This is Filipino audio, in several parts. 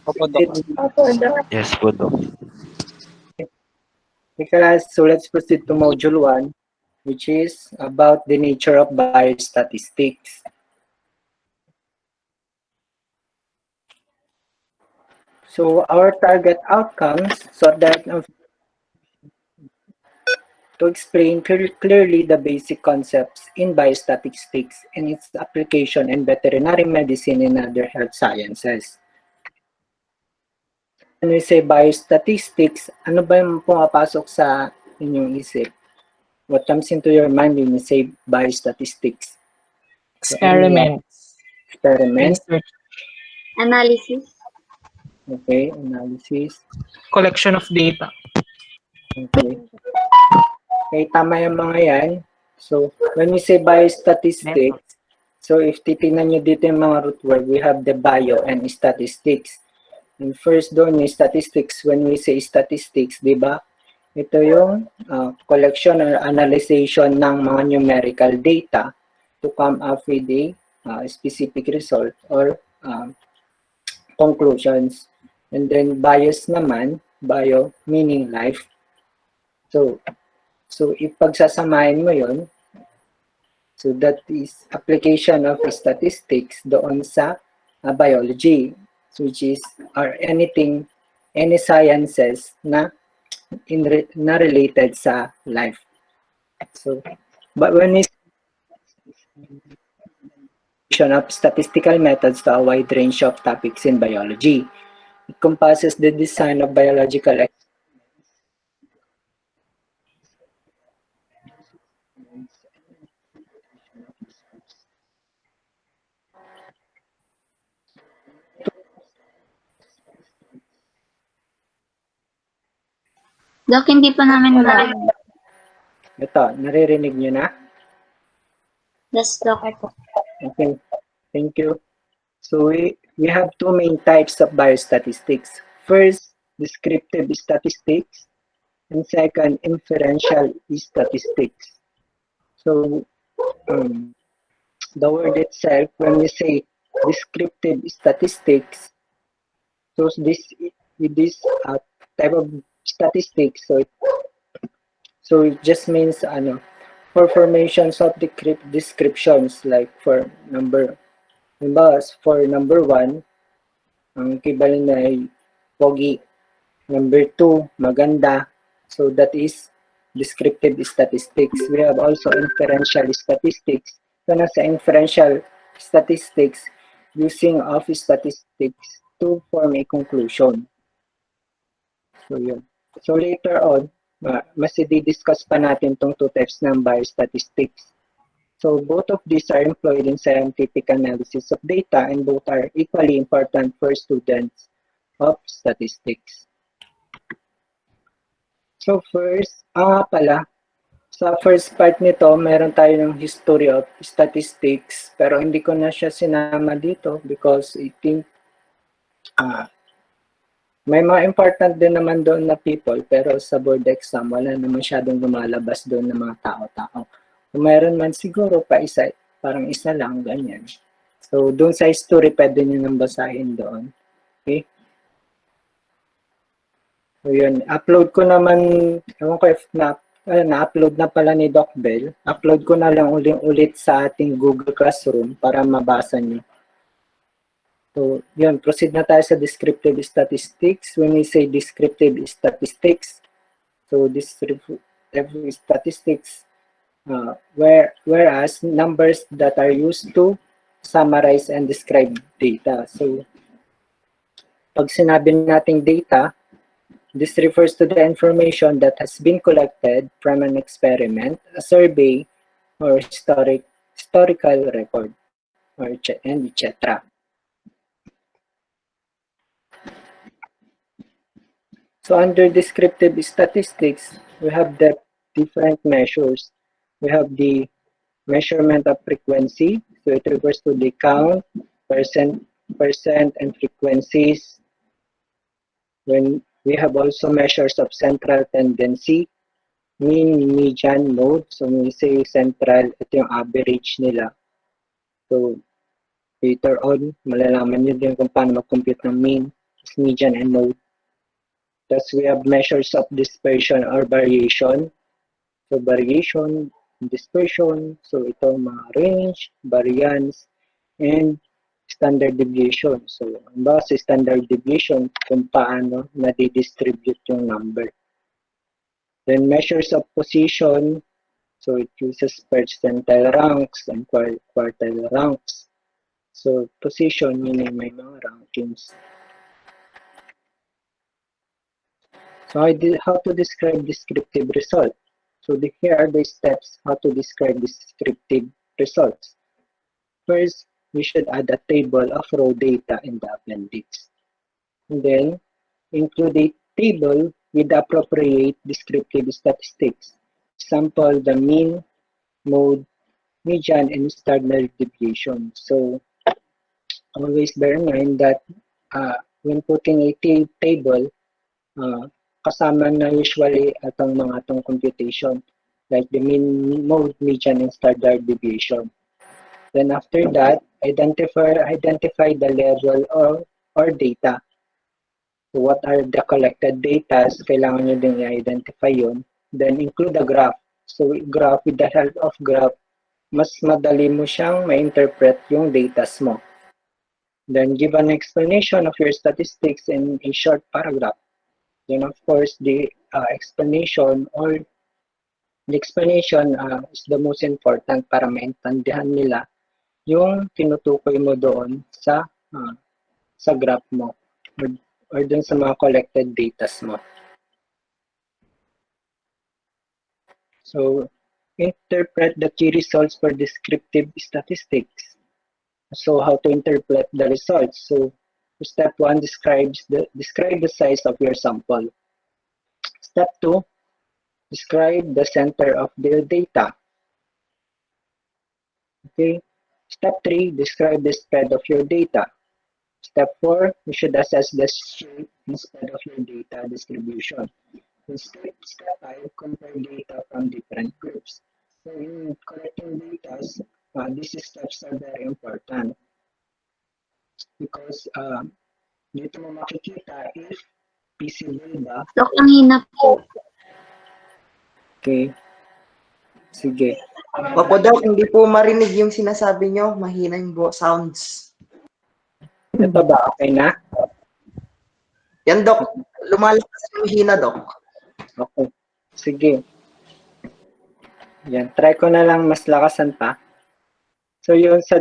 Opo, Doc. Yes po, Doc. Because, so let's proceed to Module 1, which is about the nature of biostatistics. So our target outcomes, so that to explain clearly the basic concepts in biostatistics and its application in veterinary medicine and other health sciences. When we say biostatistics, ano ba yung pumapasok sa inyong isip? What comes into your mind when you say biostatistics? Experiments. Experiment, Research. Analysis. okay, analysis, Collection of data. okay. Okay, tama yung mga yan. So, when we say biostatistics, so if titignan nyo dito yung mga root word, we have the bio and statistics. And first doon yung statistics, when we say statistics, di ba? Ito yung collection or analyzation ng mga numerical data to come up with a specific result or conclusions. And then bias naman, bio meaning life. So ipagsasamahin mo yon, so that is application of statistics doon sa biology, which is or anything, any sciences na related sa life. So, but when we of statistical methods to a wide range of topics in biology, it encompasses the design of biological Dok, hindi pa namin marinig. Ito, naririnig nyo na? Yes, Dok. Okay, thank you. So we have two main types of biostatistics. First, descriptive statistics, and second, inferential statistics. So the word itself, when we say descriptive statistics, so this type of statistics, so it just means for formations of the descriptions, like for number 1, ang equivalent na ay pogi. Number 2, maganda. So that is descriptive statistics. We have also inferential statistics. So nasa inferential statistics, using of statistics to form a conclusion. So yun. So later on, mas i-discuss pa natin tong two types ng biostatistics. So both of these are employed in scientific analysis of data, and both are equally important for students of statistics. So first, pala, sa first part nito, meron tayo ng history of statistics, pero hindi ko na siya sinama dito because I think may mga important din naman doon na people, pero sa board exam, wala na masyadong lumalabas doon ng mga tao-tao. Kung meron man siguro pa isa, parang isa lang, ganyan. So, doon sa history, pwede nyo nang basahin doon. Okay? So, yun. Upload ko naman, ewan ko if na-upload na pala ni Doc Bell. Upload ko na lang ulit sa ating Google Classroom para mabasa nyo. So, yun, proceed na tayo sa descriptive statistics. When we say descriptive statistics, so descriptive statistics, whereas numbers that are used to summarize and describe data. So, pag sinabi nating data, this refers to the information that has been collected from an experiment, a survey, or historical record, and etc. So under descriptive statistics, we have the different measures. We have the measurement of frequency. So it refers to the count, percent, and frequencies. When we have also measures of central tendency, mean, median, mode. So when we say central, ito yung average nila. So later on, malalaman nyo din kung paano mag-compute ng mean, median and mode. Thus, we have measures of dispersion or variation. So, variation, dispersion, so ito mga range, variance, and standard deviation. So, ang ba sa standard deviation, kung paano nadidistribute yung number. Then, measures of position, so it uses percentile ranks and quartile ranks. So, position, meaning may mga rankings. So, how to describe descriptive result? So, here are the steps how to describe descriptive results. First, we should add a table of raw data in the appendix. And then, include a table with appropriate descriptive statistics. Example, the mean, mode, median, and standard deviation. So, always bear in mind that when putting a table, kasama na usually atong mga atong computation, like the mean, mode, median, and standard deviation. Then after that, identify the level or data. So what are the collected data? Kailangan nyo din i-identify yun. Then include a graph. So graph, with the help of graph, mas madali mo siyang ma-interpret yung data mo. Then give an explanation of your statistics in a short paragraph. Then of course, the explanation is the most important para maintindihan nila yung tinutukoy mo doon sa graph mo or dun sa mga collected data mo. So, interpret the key results for descriptive statistics. So, how to interpret the results? So, step 1 describe the size of your sample. Step 2, describe the center of the data. Okay. Step 3, describe the spread of your data. Step 4, you should assess the shape and spread of your data distribution. In step 5, compare data from different groups. So in collecting data, these steps are very important because dito mo makikita if feasible ba. Dok, ang hina po. Okay. Sige. Opo, Dok, hindi po marinig yung sinasabi nyo. Mahina yung sounds. Ito ba? Okay na? Yan, Dok. Lumalakas yung mahina, Dok. Okay. Sige. Yan. Try ko na lang mas lakasan pa. So yun sa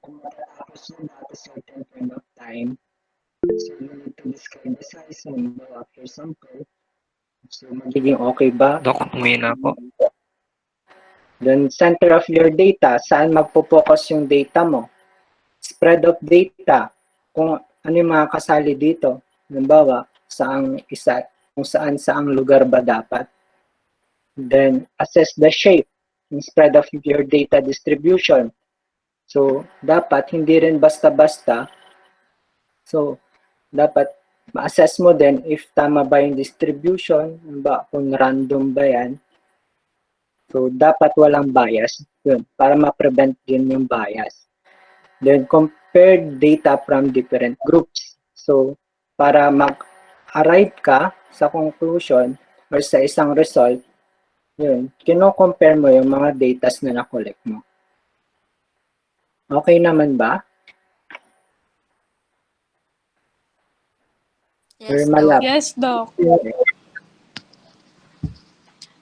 kung matatapos mo at a certain point of time, so you need to describe the size of your sample. So magiging okay ba? Dok, umina po. Then center of your data, saan magpo-focus yung data mo? Spread of data, kung ano yung mga kasali dito. Halimbawa, kung saang lugar ba dapat. Then assess the shape and spread of your data distribution. So, dapat hindi rin basta-basta. So, dapat ma-assess mo din if tama ba yung distribution, kung random ba yan. So, dapat walang bias. Yun, para ma-prevent din yung bias. Then, compare data from different groups. So, para mag-arrive ka sa conclusion or sa isang result, yun, kino-compare mo yung mga data na na-collect mo. Okay naman ba? Yes, Malap. Doc. Yes, Doc. Okay.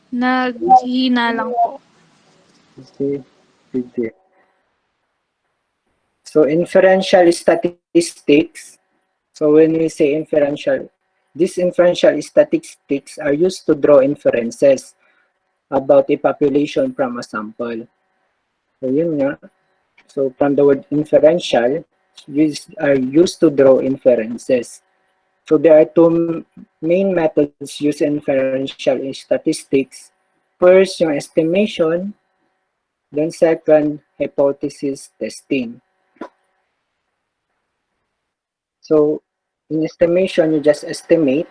Naghihina lang po. Sige. So, inferential statistics. So, when we say these inferential statistics are used to draw inferences about a population from a sample. So, yun nga. So, from the word inferential, are used to draw inferences. So, there are two main methods used in inferential statistics. First, yung estimation. Then second, hypothesis testing. So, in estimation, you just estimate,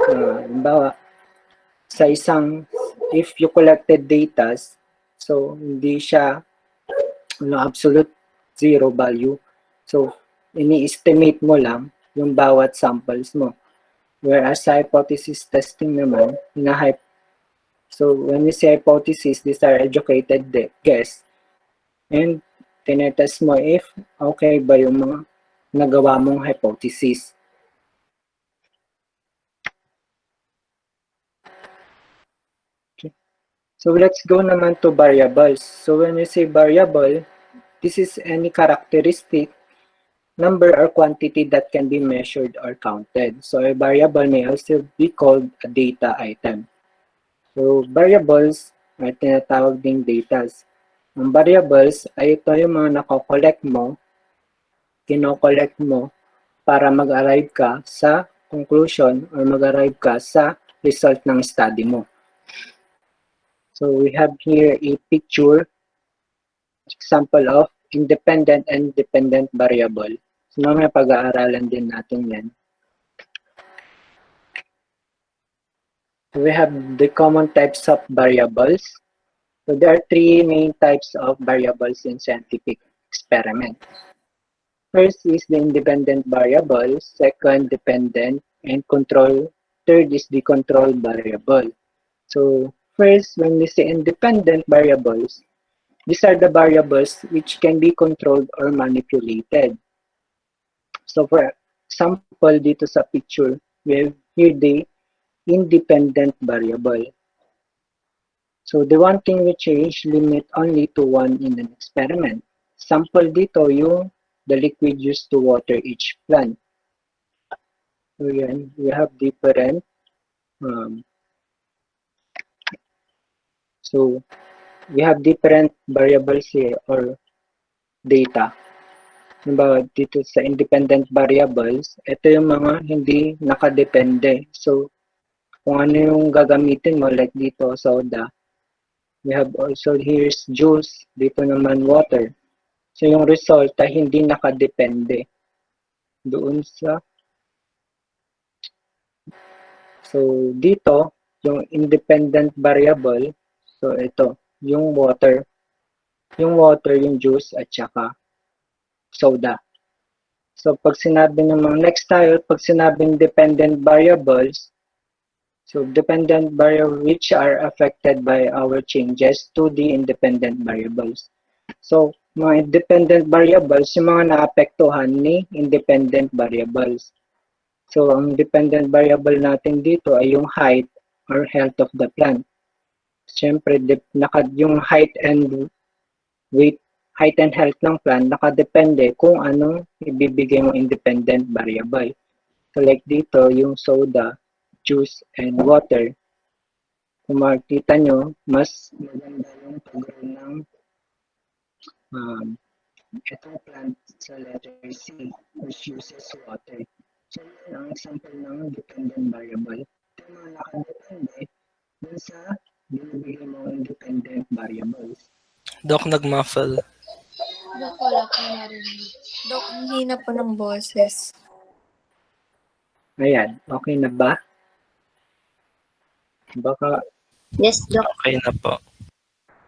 halimbawa, sa isang if you collected data, so hindi siya absolute zero value. So, ini-estimate mo lang yung bawat samples mo. Whereas sa hypothesis testing naman, so when we say hypothesis, these are educated guess. And tinetest mo if okay ba yung mga nagawa mong hypothesis. Okay. So let's go naman to variables. So when we say variable, this is any characteristic, number or quantity that can be measured or counted. So a variable may also be called a data item. So variables ay tinatawag ding datas. Ang variables ay ito yung mga kino-collect mo para mag-arrive ka sa conclusion or mag-arrive ka sa result ng study mo. So we have here a picture example of independent and dependent variable. So mamaya pag-aaralan din natin yan. We have the common types of variables. So there are three main types of variables in scientific experiment. First is the independent variable, second dependent, and third is the control variable. So first, when we say independent variables, these are the variables which can be controlled or manipulated. So for example, dito sa picture, we have here the independent variable. So the one thing we change limit only to one in an experiment. Sample dito yung the liquid used to water each plant. So yan, we have different so we have different variables here or data. Halimbawa, dito sa independent variables, ito yung mga hindi nakadepende. So, kung ano yung gagamitin mo, like dito, soda, we have also here's juice, dito naman water. So, yung result ay hindi nakadepende doon sa so, dito, yung independent variable, so ito, yung water, yung juice, at saka soda. So, pag sinabi naman, next tayo, pag sinabing dependent variables, so dependent variables which are affected by our changes to the independent variables. So, mga independent variables, yung mga naapektuhan ni independent variables. So, ang dependent variable natin dito ay yung height or health of the plant. Siyempre, yung height and weight, height and health ng plant, nakadepende kung anong ibibigay mong independent variable. So, like dito, yung soda, juice, and water. Kung makikita nyo, mas maganda yung pag-grow ng itong plant sa letter C, which uses water. So, yun ang example ng dependent variable. Ito yung mga nakadepende dun sa binibigay mong independent variables. Doc, nag-muffle. Dok, wala ko narinig. Dok, ang hina po ng boses. Ayan, okay na ba? Baka, Yes, Doc. Okay na po.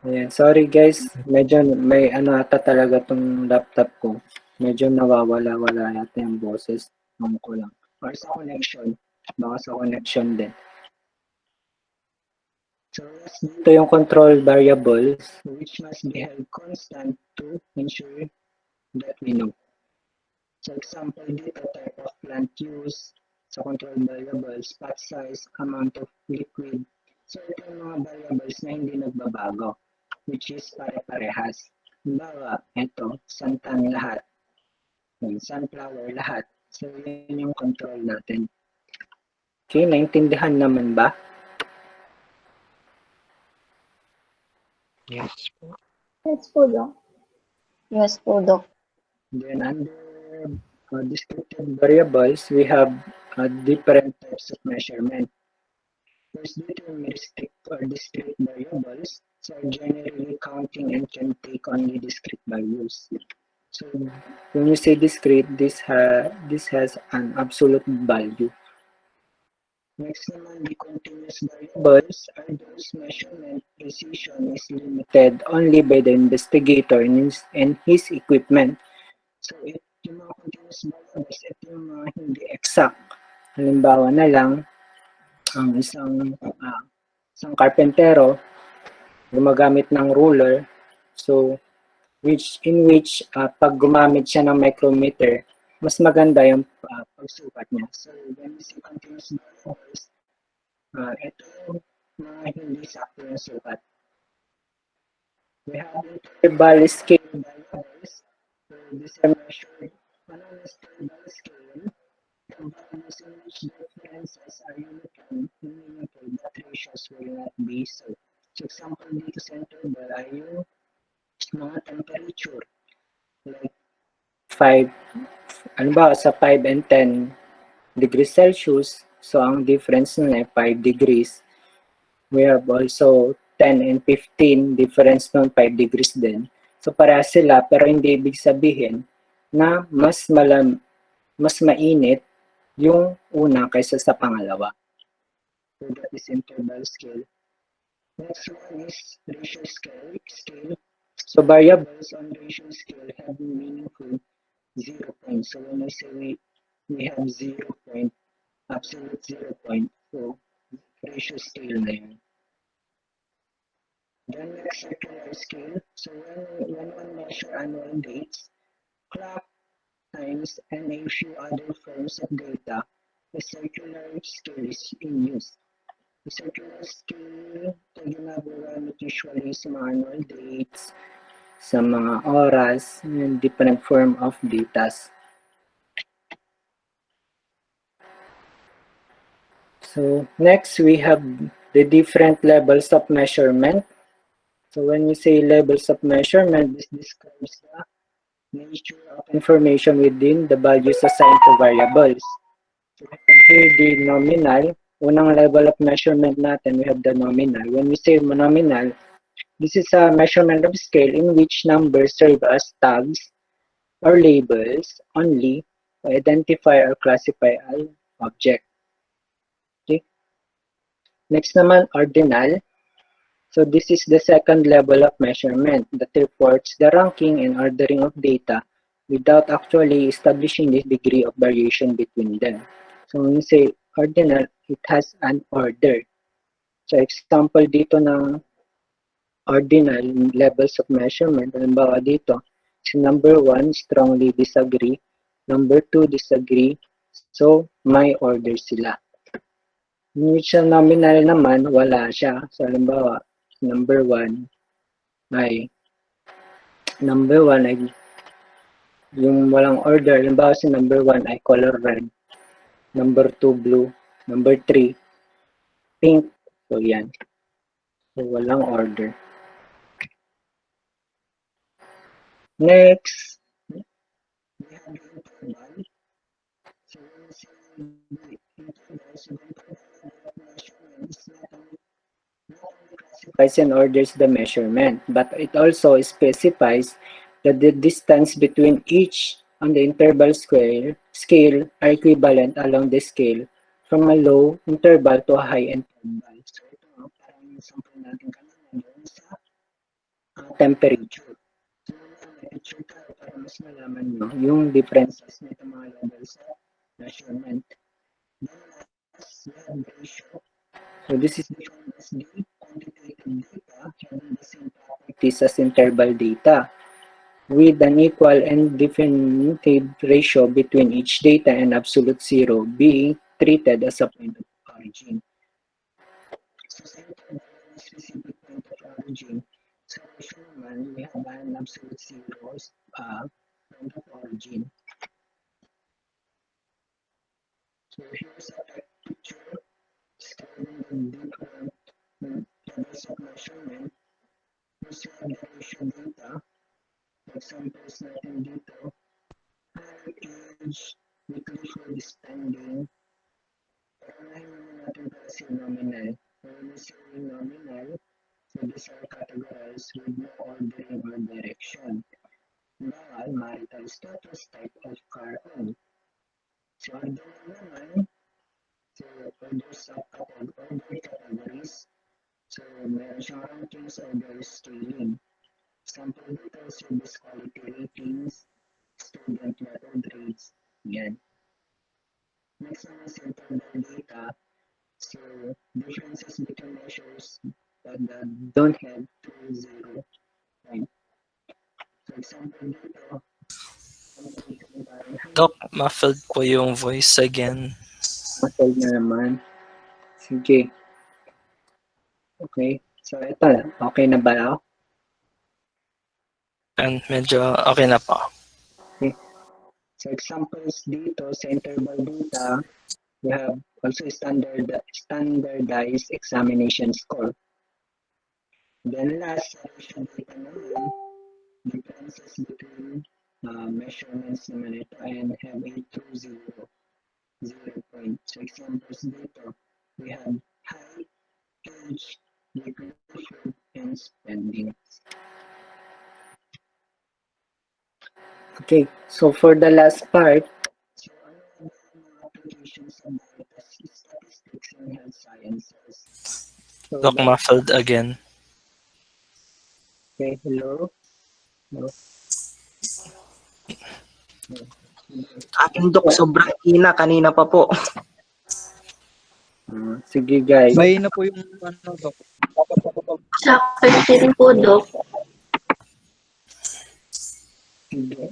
ayan, sorry guys, medyo may ano ata talaga tong laptop ko. Medyo nawawala-wala yata yung boses. Ko lang. Or sa connection. Baka sa connection din. So, ito yung control variables which must be held constant to ensure that we know. So, example dito, type of plant use, sa control variables, pot size, amount of liquid. So, ito yung mga variables na hindi nagbabago, which is pare-parehas. Halimbawa, ito, santan lahat. Sunflower lahat. So, yun yung control natin. Okay, naintindihan naman ba? Yes po. Yes po, Doc. Yes po, Doc. Then under descriptive variables, we have different types of measurement. First, deterministic or discrete variables are generally counting and can take only discrete values. So when you say discrete, this has an absolute value. Next naman, the continuous variables are those measurement precision is limited only by the investigator and his equipment. So, yung mga continuous variables, ito yung mga hindi exact. Halimbawa na lang, ang isang karpentero gumagamit ng ruler. So, in which pag gumamit siya ng micrometer, mas maganda yung pagsukat niya. So, when we say continuous variables, ito yung mga hindi sakto yung sukat. We have interval scale variables. So, these are measured on an interval scale. The values in which differences are uniform, meaningful, but ratios will not be so. So, example dito sa interval ay yung mga temperature. Like 5, ano ba, sa 5 and 10 degrees Celsius, so ang difference nun ay 5 degrees. We have also 10 and 15, difference nun 5 degrees din. So parehas sila, pero hindi ibig sabihin na mas mainit yung una kaysa sa pangalawa. So that is interval scale. Next one is ratio scale. So variables on ratio scale have meaningful 0 point. So when I say we have 0 point, absolute 0 point, so ratio scale na yun. Then next, circular scale. So when one measure annual dates, clock, times, and a few other forms of data, the circular scale is in use. The circular scale, ito ginagawa usually sa mga annual dates, sa mga oras, and different form of datas. So next, we have the different levels of measurement. So when we say levels of measurement, this describes the nature of information within the values assigned to variables. So we have here the nominal. Unang level of measurement natin, we have the nominal. When we say nominal, this is a measurement of scale in which numbers serve as tags or labels only to identify or classify an object. Okay. Next naman, ordinal. So this is the second level of measurement that reports the ranking and ordering of data without actually establishing the degree of variation between them. So when you say ordinal, it has an order. So example dito ng ordinal levels of measurement, halimbawa dito, si number 1 strongly disagree, number 2 disagree, so may order sila. Which sa nominal naman, wala siya. So halimbawa, number 1 ay yung walang order. Halimbawa si number 1 ay color red, number 2 blue, number 3 pink. So yan. So walang order. Next, we have the interval. So when we say the interval, so the interval of measurement is not only classifies and orders the measurement, but it also specifies that the distance between each on the interval scale are equivalent along the scale from a low interval to a high interval. So ito parang yung sample natin kanina doon sa temperature. So temperature tayo para mas malaman nyo yung differences nito mga levels of measurement. Then last, we have ratio. So this is defined as the quantitative data having the same properties as interval data with an equal and definitive ratio between each data and absolute zero being treated as a point of origin. So sa interval, specific point of origin, sa ratio naman, we have an absolute zero point of origin. So here's a picture describing the different levels of measurement. Here's your ratio data. Examples natin dito. High age, weekly food spending. Paunahin naman natin para si nominal. When we say nominal, so these are categorized with no ordering or direction. Bawal, marital status, type of car owned. So ordinal naman, So, there's order categories. So, meron siyang rankings, order scaling. Example dito, service quality ratings, student level grades. Yan. Next naman sa interval data. So, differences between measures that don't have 2-0 point. So, example dito, Doc, muffled po yung voice again. masal na naman. Sige. Okay. So, ito. Okay na ba ako? And medyo okay na po. Okay. So, examples dito sa interval data, we have also standardized examination score. Then last, sa ratio data naman, differences between measurements naman ito and have a true 0 point. So examples dito, we have height, age, recreation, and spending. Okay, so for the last part, so ano ang mga applications of statistics and health sciences? So, Doc, muffled again. okay, hello? No. Aking Dok, sobrang ina. Kanina pa po. Sige guys. May na po yung ano, Doc. Sa akin din po, Doc. Sige.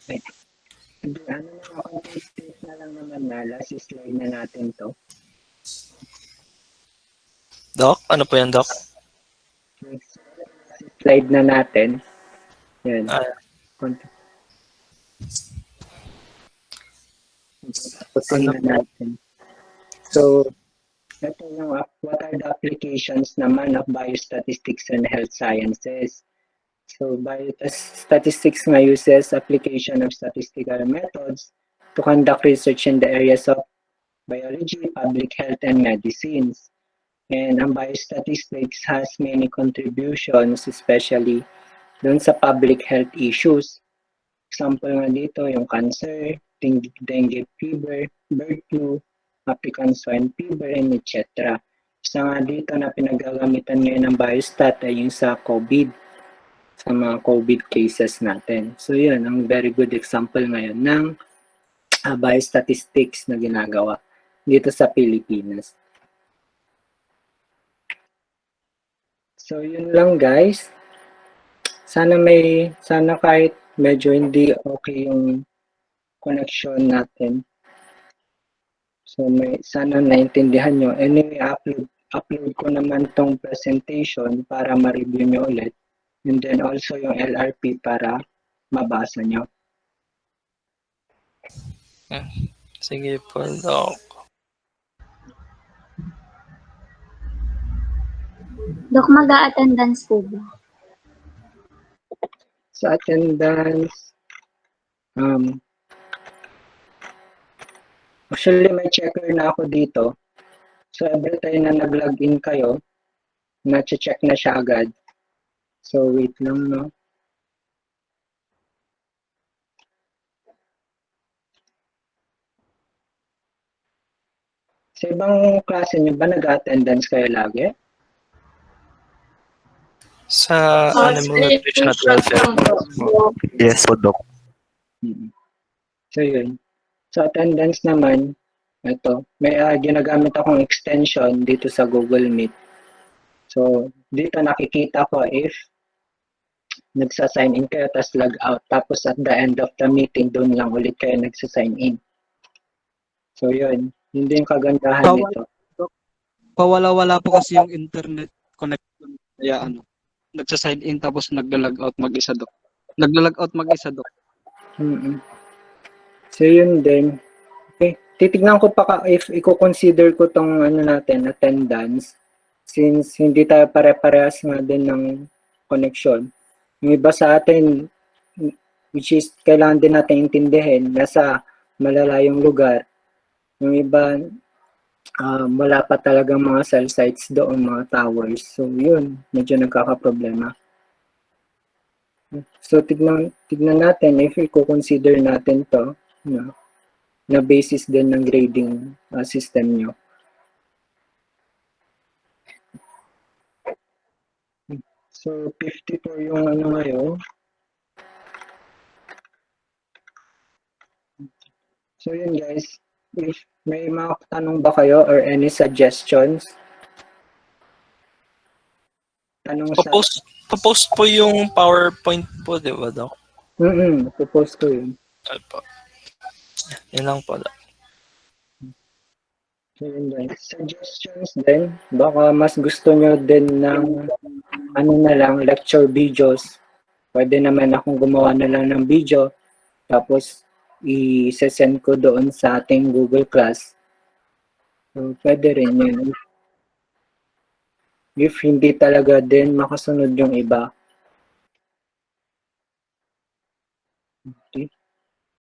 Sige, ano na ako, state na lang naman na last slide na natin to. Doc, ano po yan, Doc? Slide na natin. Yan. Tapusin na natin. So, ito yung what are the applications naman of biostatistics and health sciences. So, biostatistics nga uses application of statistical methods to conduct research in the areas of biology, public health, and medicines. And ang biostatistics has many contributions, especially dun sa public health issues. Example nga dito, yung cancer, dengue fever, bird flu, African swine fever, and etc. Isa nga dito na pinagagamitan ngayon ng biostat ay yung sa COVID, sa mga COVID cases natin. So yun, ang very good example ngayon ng biostatistics na ginagawa dito sa Pilipinas. So yun lang guys. Sana kahit medyo hindi okay yung connection natin. So sana naintindihan nyo. Anyway, upload ko naman tong presentation para ma-review nyo ulit. And then also yung LRP para mabasa nyo. Sige po, Doc. Doc, mag-a-attendance po ba? Sa attendance, actually may checker na ako dito. So every time na nag-login kayo, na-check na siya agad. So wait lang, no? Sa ibang klase nyo ba nag-attendance kayo lagi? Sa animal nutrition at welfare. Yes po, Doc. So yun. Sa attendance naman, ito, may ginagamit akong extension dito sa Google Meet. So dito nakikita ko if nagsa-sign in kayo tapos log out. Tapos at the end of the meeting, doon lang ulit kayo nagsa-sign in. So yun. Yun din yung kagandahan nito. Pawala-wala po kasi yung internet connection. Kaya nagsa-sign in tapos nagla-log out mag-isa, Doc. Nagla-log out mag-isa, Doc. So yun din. Okay. Titignan ko pa if i-consider ko tong natin, attendance. Since hindi tayo pare-parehas nga din ng connection. Yung iba sa atin, which is kailangan din natin intindihin, nasa malalayong lugar. Yung iba, wala pa talagang mga cell sites doon, mga towers. So yun, medyo nagkakaproblema. So tignan natin if i-consider natin to na basis din ng grading system nyo. So, 54 yung ano ngayon. So, yun guys. If may mga tanong ba kayo or any suggestions? Tanong sa... Papost po yung PowerPoint po, di ba, Doc? Popost ko yun. Ay po. Yun lang po, Doc. So, yun guys. Suggestions din. Baka mas gusto nyo din ng ano na lang, lecture videos. Pwede naman akong gumawa na lang ng video. Tapos, i-send ko doon sa ating Google Class. So, pwede rin yun. If hindi talaga din makasunod yung iba,